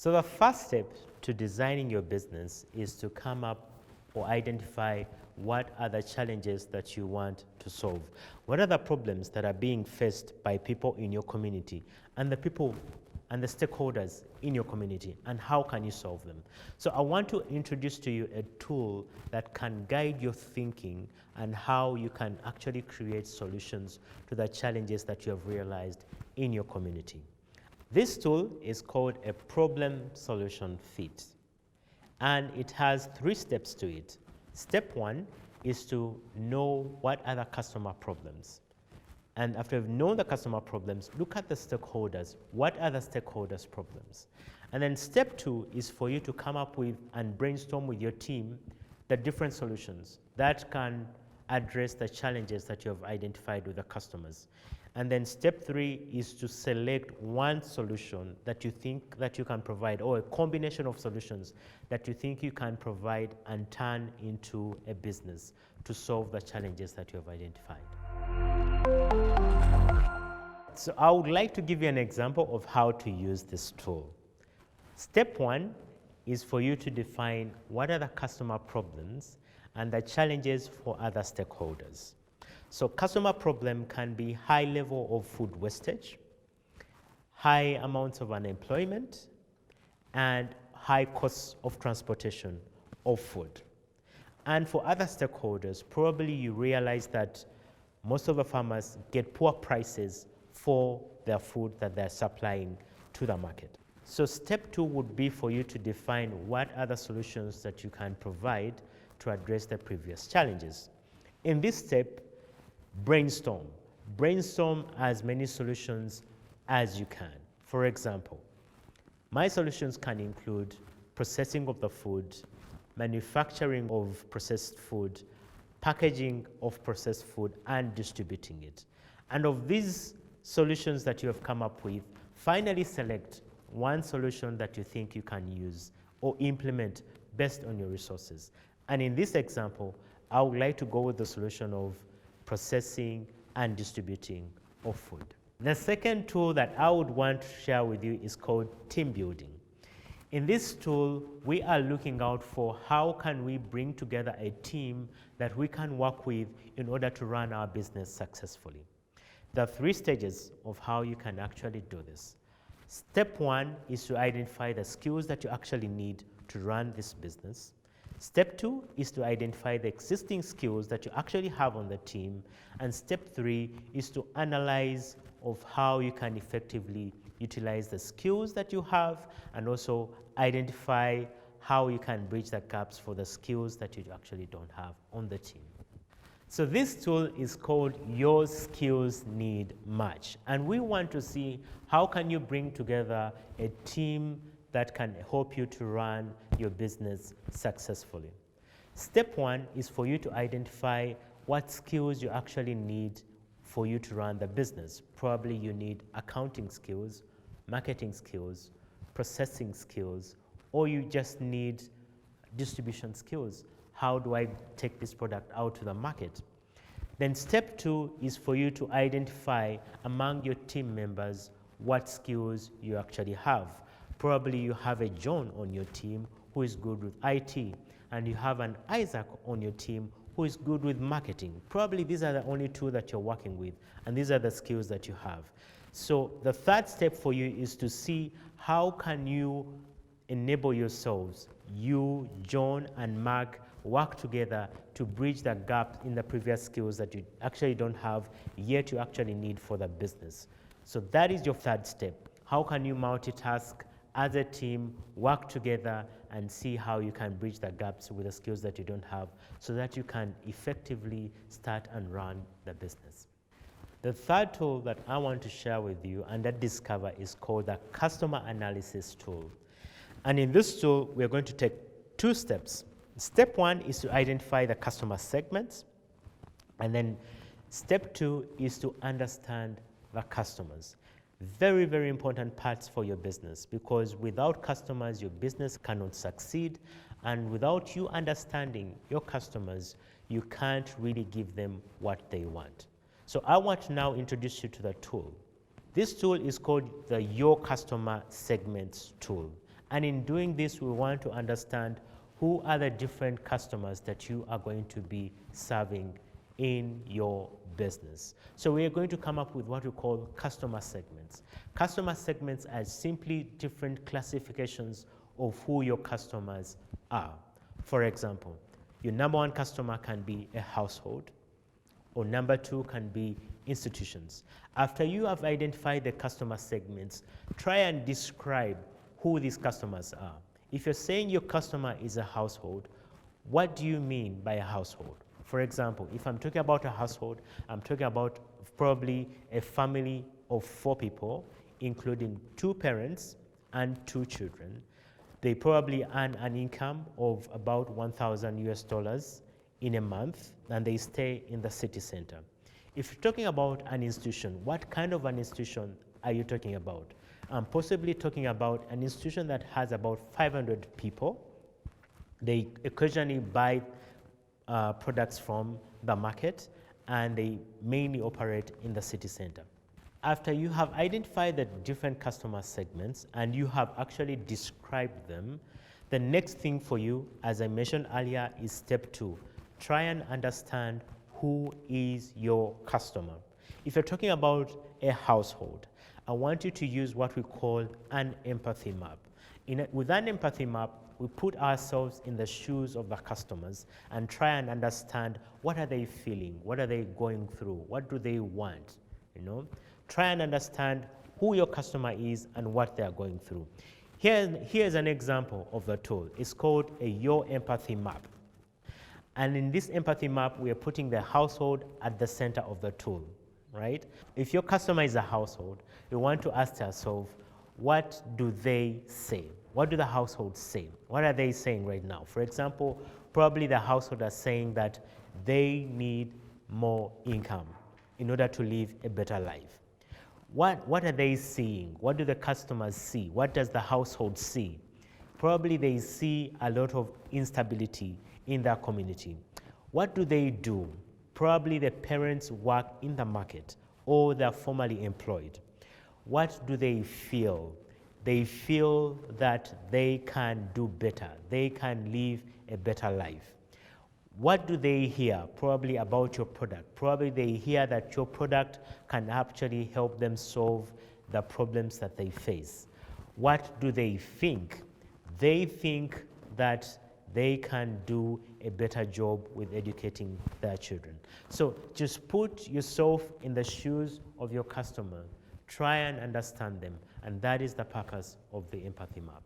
So the first step to designing your business is to come up or identify what are the challenges that you want to solve. What are the problems that are being faced by people in your community and the people and the stakeholders in your community, and how can you solve them? So I want to introduce to you a tool that can guide your thinking and how you can actually create solutions to the challenges that you have realized in your community. This tool is called a problem solution fit, and it has 3 steps to it. Step 1 is to know what are the customer problems. And after you've known the customer problems, look at the stakeholders. What are the stakeholders' problems? And then step 2 is for you to come up with and brainstorm with your team the different solutions that can address the challenges that you have identified with the customers. And then step 3 is to select one solution that you think that you can provide, or a combination of solutions that you think you can provide and turn into a business to solve the challenges that you have identified. So I would like to give you an example of how to use this tool. Step 1 is for you to define what are the customer problems and the challenges for other stakeholders. So customer problem can be high level of food wastage, high amounts of unemployment, and high costs of transportation of food. And for other stakeholders, probably you realize that most of the farmers get poor prices for their food that they're supplying to the market. So step 2 would be for you to define what are the solutions that you can provide to address the previous challenges. In this step, brainstorm. Brainstorm as many solutions as you can. For example, my solutions can include processing of the food, manufacturing of processed food, packaging of processed food, and distributing it. And of these solutions that you have come up with, finally select one solution that you think you can use or implement based on your resources. And in this example, I would like to go with the solution of processing and distributing of food. The second tool that I would want to share with you is called team building. In this tool, we are looking out for how can we bring together a team that we can work with in order to run our business successfully. There are 3 stages of how you can actually do this. Step 1 is to identify the skills that you actually need to run this business. Step 2 is to identify the existing skills that you actually have on the team. And step 3 is to analyze of how you can effectively utilize the skills that you have and also identify how you can bridge the gaps for the skills that you actually don't have on the team. So this tool is called Your Skills Need Match. And we want to see how can you bring together a team that can help you to run your business successfully. Step 1 is for you to identify what skills you actually need for you to run the business. Probably you need accounting skills, marketing skills, processing skills, or you just need distribution skills. How do I take this product out to the market? Then step 2 is for you to identify among your team members what skills you actually have. Probably you have a John on your team who is good with IT, and you have an Isaac on your team who is good with marketing. Probably these are the only 2 that you're working with, and these are the skills that you have. So the third step for you is to see how can you enable yourselves, you, John, and Mark, work together to bridge the gap in the previous skills that you actually don't have, yet you actually need for the business. So that is your third step. How can you multitask as a team, work together, and see how you can bridge the gaps with the skills that you don't have so that you can effectively start and run the business. The third tool that I want to share with you under Discover is called the Customer Analysis Tool. And in this tool, we're going to take 2 steps. Step 1 is to identify the customer segments, and then step 2 is to understand the customers. Very, very important parts for your business, because without customers, your business cannot succeed, and without you understanding your customers, you can't really give them what they want. So I want to now introduce you to the tool. This tool is called the Your Customer Segments tool. And in doing this, we want to understand who are the different customers that you are going to be serving in your business. So we are going to come up with what we call customer segments. Customer segments are simply different classifications of who your customers are. For example, your number one customer can be a household, or number two can be institutions. After you have identified the customer segments, try and describe who these customers are. If you're saying your customer is a household, what do you mean by a household? For example, if I'm talking about a household, I'm talking about probably a family of 4 people, including 2 parents and 2 children. They probably earn an income of about $1,000 in a month, and they stay in the city center. If you're talking about an institution, what kind of an institution are you talking about? I'm possibly talking about an institution that has about 500 people. They occasionally buy products from the market, and they mainly operate in the city center. After you have identified the different customer segments and you have actually described them, the next thing for you, as I mentioned earlier, is step 2. Try and understand who is your customer. If you're talking about a household, I want you to use what we call an empathy map. With an empathy map, we put ourselves in the shoes of the customers and try and understand what are they feeling, what are they going through, what do they want, Try and understand who your customer is and what they are going through. Here's an example of the tool. It's called a Your Empathy Map. And in this empathy map, we are putting the household at the center of the tool, right? If your customer is a household, we want to ask ourselves, what do they say? What do the households say? What are they saying right now? For example, probably the household are saying that they need more income in order to live a better life. What are they seeing? What do the customers see? What does the household see? Probably they see a lot of instability in their community. What do they do? Probably the parents work in the market or they're formally employed. What do they feel? They feel that they can do better. They can live a better life. What do they hear? Probably about your product. Probably they hear that your product can actually help them solve the problems that they face. What do they think? They think that they can do a better job with educating their children. So just put yourself in the shoes of your customer. Try and understand them. And that is the purpose of the empathy map.